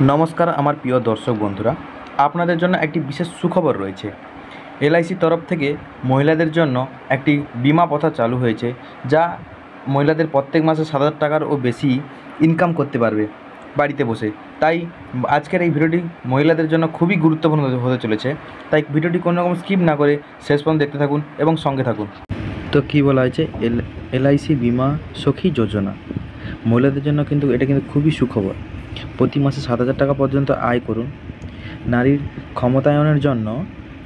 নমস্কার আমার প্রিয় দর্শক বন্ধুরা, আপনাদের জন্য একটি বিশেষ সুখবর রয়েছে। এলআইসি তরফ থেকে মহিলাদের জন্য একটি বিমা প্রথা চালু হয়েছে, যা মহিলাদের প্রত্যেক মাসে 7,000 টাকারও বেশি ইনকাম করতে পারবে বাড়িতে বসে। তাই আজকের এই ভিডিওটি মহিলাদের জন্য খুবই গুরুত্বপূর্ণ হতে চলেছে। তাই ভিডিওটি কোনো রকম স্কিপ না করে শেষ পর্যন্ত দেখতে থাকুন এবং সঙ্গে থাকুন। তো কী বলা হয়েছে, এলআইসি বিমা সখী যোজনা মহিলাদের জন্য কিন্তু এটা কিন্তু খুবই সুখবর। প্রতি মাসে 7,000 টাকা পর্যন্ত আয় করুন। নারীর ক্ষমতায়নের জন্য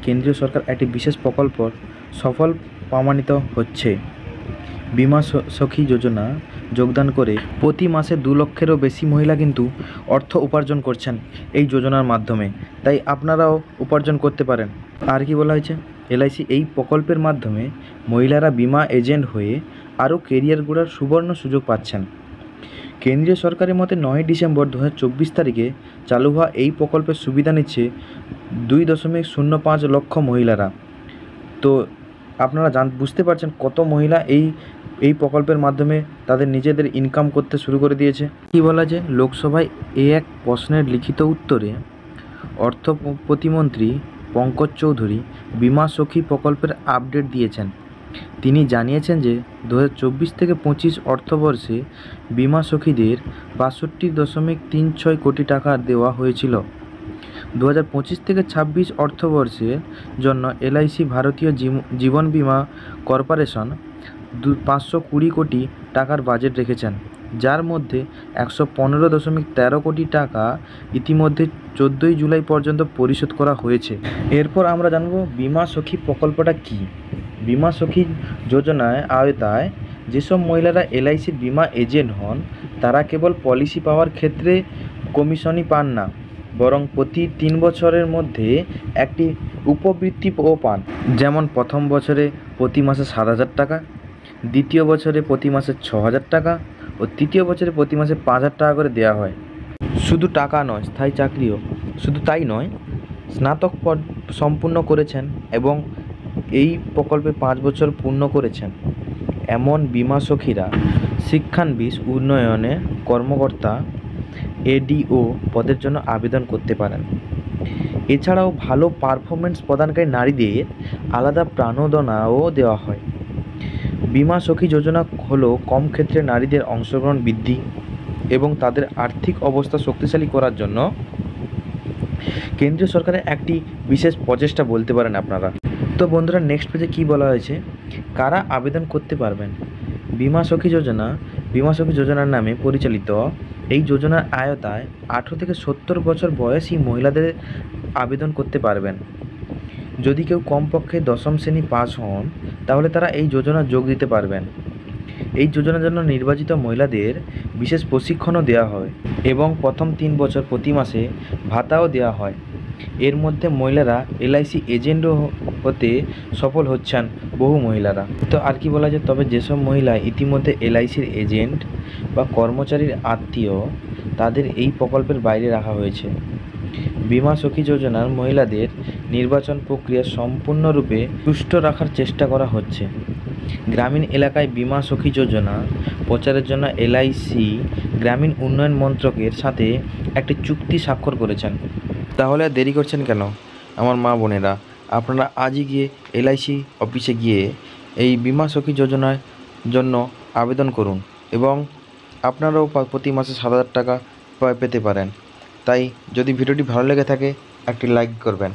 কেন্দ্রীয় সরকার একটি বিশেষ প্রকল্প সফল প্রমাণিত হচ্ছে। বিমা সখী যোজনা যোগদান করে প্রতি মাসে 2 লক্ষেরও বেশি মহিলা কিন্তু অর্থ উপার্জন করছেন এই যোজনার মাধ্যমে। তাই আপনারাও উপার্জন করতে পারেন। আর কি বলা হয়েছে, এলআইসি এই প্রকল্পের মাধ্যমে মহিলারা বিমা এজেন্ট হয়ে আরও কেরিয়ার গড়ার সুবর্ণ সুযোগ পাচ্ছেন। কেন্দ্রীয় সরকারের মতে 9 ডিসেম্বর 2024 তারিখে চালু হওয়া এই প্রকল্পের সুবিধা নিচ্ছে 2.05 লক্ষ মহিলারা। তো আপনারা বুঝতে পারছেন কত মহিলা এই প্রকল্পের মাধ্যমে তাদের নিজেদের ইনকাম করতে শুরু করে দিয়েছে। কি বলা যায়, লোকসভায় এক প্রশ্নের লিখিত উত্তরে অর্থ প্রতিমন্ত্রী পঙ্কজ চৌধুরী বিমা সখী প্রকল্পের আপডেট দিয়েছেন। তিনি জানিয়েছেন যে 2024 থেকে 25 অর্থবর্ষে বিমা সখীদের 62.36 কোটি টাকা দেওয়া হয়েছিল। 2025 থেকে 26 অর্থবর্ষের জন্য এলআইসি ভারতীয় জীবন বীমা কর্পোরেশন 520 কোটি টাকার বাজেট রেখেছেন, যার মধ্যে 115.13 কোটি টাকা ইতিমধ্যে 14 জুলাই পর্যন্ত পরিশোধ করা হয়েছে। এরপর আমরা জানব বিমা সখী প্রকল্পটা কী। বিমা সখী যোজনার আওতায় যেসব মহিলারা এলআইসির বিমা এজেন্ট হন, তারা কেবল পলিসি পাওয়ার ক্ষেত্রে কমিশনই পান না, বরং প্রতি 3 বছরের মধ্যে একটি উপবৃত্তিও পান। যেমন প্রথম বছরে প্রতি মাসে 7,000 টাকা, দ্বিতীয় বছরে প্রতি মাসে 6,000 টাকা ও তৃতীয় বছরে প্রতি মাসে 5,000 টাকা করে দেওয়া হয়। শুধু টাকা নয়, স্থায়ী চাকরিও। শুধু তাই নয়, স্নাতক সম্পূর্ণ করেছেন এবং এই প্রকল্পে 5 বছর পূর্ণ করেছেন এমন বিমা সখীরা শিক্ষানবিশ উন্নয়নের কর্মকর্তা এডিও পদের জন্য আবেদন করতে পারেন। এছাড়াও ভালো পারফরমেন্স প্রদানকারী নারীদের আলাদা প্রাণোদনাও দেওয়া হয়। বিমা সখী যোজনা হলো কম ক্ষেত্রে নারীদের অংশগ্রহণ বৃদ্ধি এবং তাদের আর্থিক অবস্থা শক্তিশালী করার জন্য কেন্দ্রীয় সরকারের একটি বিশেষ প্রচেষ্টা বলতে পারেন আপনারা। তো বন্ধুরা, নেক্সট পেজে কী বলা হয়েছে, কারা আবেদন করতে পারবেন। বিমা সখী যোজনার নামে পরিচালিত এই যোজনার আওতায় 18 থেকে 70 বছর বয়সী মহিলাদের আবেদন করতে পারবেন। যদি কেউ কমপক্ষে 10ম শ্রেণী পাস হন, তাহলে তারা এই যোজনা যোগ দিতে পারবেন। এই যোজনার জন্য নির্বাচিত মহিলাদের বিশেষ প্রশিক্ষণও দেওয়া হয় এবং প্রথম 3 বছর প্রতি মাসে ভাতাও দেওয়া হয়। এর মধ্যে মহিলারা এলআইসি এজেন্টও হতে সফল হচ্ছেন বহু মহিলারা। তো আর কি বলা যায়, তবে যেসব মহিলা ইতিমধ্যে এলআইসির এজেন্ট বা কর্মচারীর আত্মীয়, তাদের এই প্রকল্পের বাইরে রাখা হয়েছে। বিমা সখী যোজনার মহিলাদের নির্বাচন প্রক্রিয়া সম্পূর্ণরূপে সুষ্ঠু রাখার চেষ্টা করা হচ্ছে। গ্রামীণ এলাকায় বিমা সখী যোজনা প্রচারের জন্য এলআইসি গ্রামীণ উন্নয়ন মন্ত্রকের সাথে একটি চুক্তি স্বাক্ষর করেছেন। তাহলে আর দেরি করছেন কেন আমার মা বোনেরা, আপনারা আজই গিয়ে এলআইসি অফিসে গিয়ে এই বিমা সখী যোজনার জন্য আবেদন করুন এবং আপনারাও প্রতি মাসে 7,000 টাকা পেতে পারেন। তাই যদি ভিডিওটি ভালো লেগে থাকে একটি লাইক করবেন।